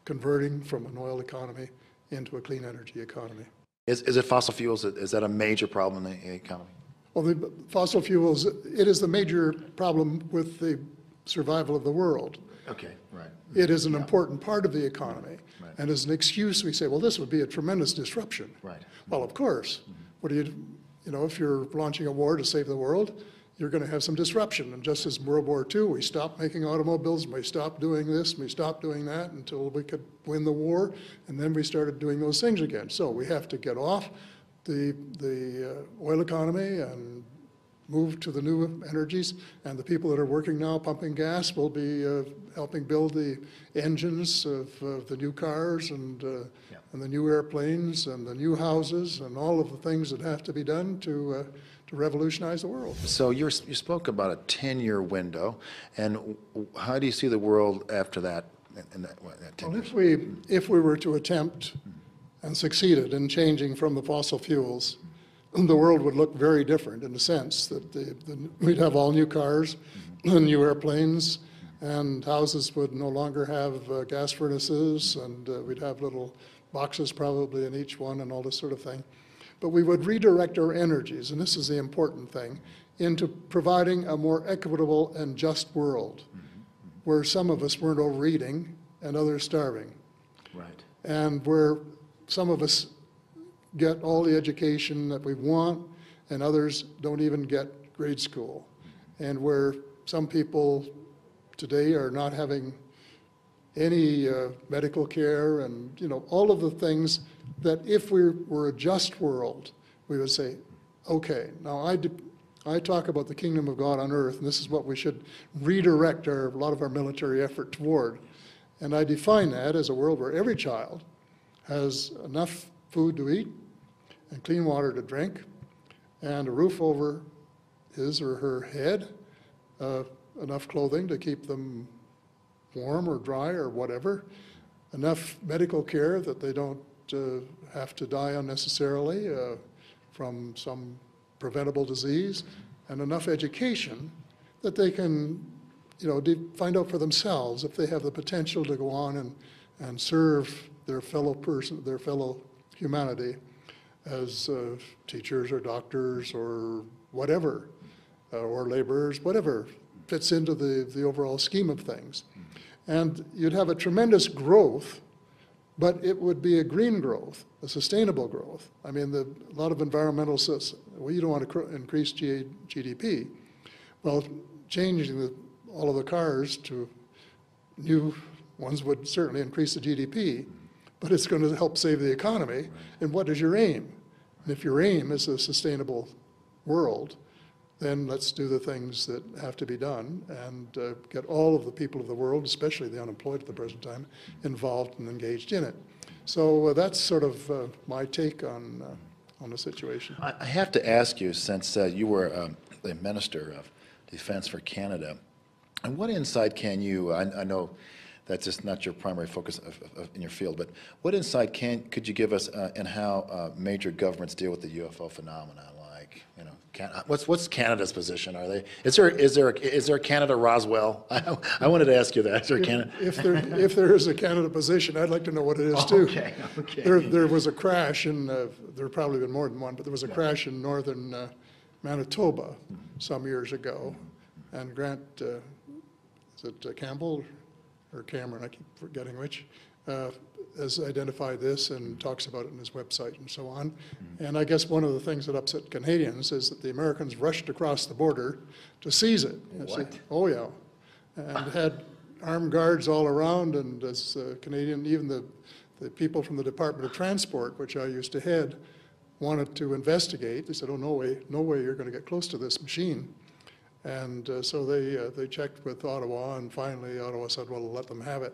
converting from an oil economy into a clean energy economy. Is it fossil fuels? Is that a major problem in the economy? Well, the fossil fuels, it is the major problem with the survival of the world. Okay, right. It is an important part of the economy. Right. And as an excuse, we say, well, this would be a tremendous disruption. Right. Well, of course. What do you know, if you're launching a war to save the world, you're going to have some disruption. And just as World War II, we stopped making automobiles, and we stopped doing this, and we stopped doing that until we could win the war, and then we started doing those things again. So we have to get off the oil economy and move to the new energies, and the people that are working now pumping gas will be helping build the engines of the new cars and the new airplanes and the new houses and all of the things that have to be done to revolutionize the world. So you spoke about a 10-year window, and how do you see the world after that? In that 10 years? Well, if we were to attempt and succeeded in changing from the fossil fuels, the world would look very different in the sense that we'd have all new cars, new airplanes, and houses would no longer have gas furnaces, and we'd have little boxes probably in each one and all this sort of thing. But we would redirect our energies, and this is the important thing, into providing a more equitable and just world where some of us weren't overeating and others starving. Right. And where some of us get all the education that we want and others don't even get grade school. And where some people today are not having any medical care and, you know, all of the things that if we were a just world, we would say, okay, now I talk about the kingdom of God on earth, and this is what we should redirect a lot of our military effort toward. And I define that as a world where every child has enough food to eat and clean water to drink and a roof over his or her head, enough clothing to keep them warm or dry or whatever, enough medical care that they don't have to die unnecessarily from some preventable disease, and enough education that they can, you know, find out for themselves if they have the potential to go on and serve their fellow person, their fellow humanity as teachers or doctors or whatever, or laborers, whatever fits into the overall scheme of things. And you'd have a tremendous growth, but it would be a green growth, a sustainable growth. I mean, a lot of environmentalists, well, you don't want to increase GDP. Well, changing all of the cars to new ones would certainly increase the GDP, but it's going to help save the economy. And what is your aim? And if your aim is a sustainable world, then let's do the things that have to be done and get all of the people of the world, especially the unemployed at the present time, involved and engaged in it. So that's sort of my take on the situation. I have to ask you, since you were the Minister of Defense for Canada, and what insight can you, I know that's just not your primary focus in your field, but what insight could you give us in how major governments deal with the UFO phenomenon? Like, you know, what's Canada's position? Are they? Is there Canada Roswell? I wanted to ask you that. Is there Canada? If there is a Canada position, I'd like to know what it is too. Okay. Okay. There was a crash in. There have probably been more than one, but there was a crash in northern Manitoba some years ago, and Grant, is it Campbell or Cameron? I keep forgetting which. Has identified this and talks about it in his website and so on. And I guess one of the things that upset Canadians is that the Americans rushed across the border to seize it. What? Oh yeah, and had armed guards all around, and as Canadian, even the people from the Department of Transport, which I used to head, wanted to investigate. They said, oh, no way you're going to get close to this machine. And so they checked with Ottawa, and finally Ottawa said, well, let them have it.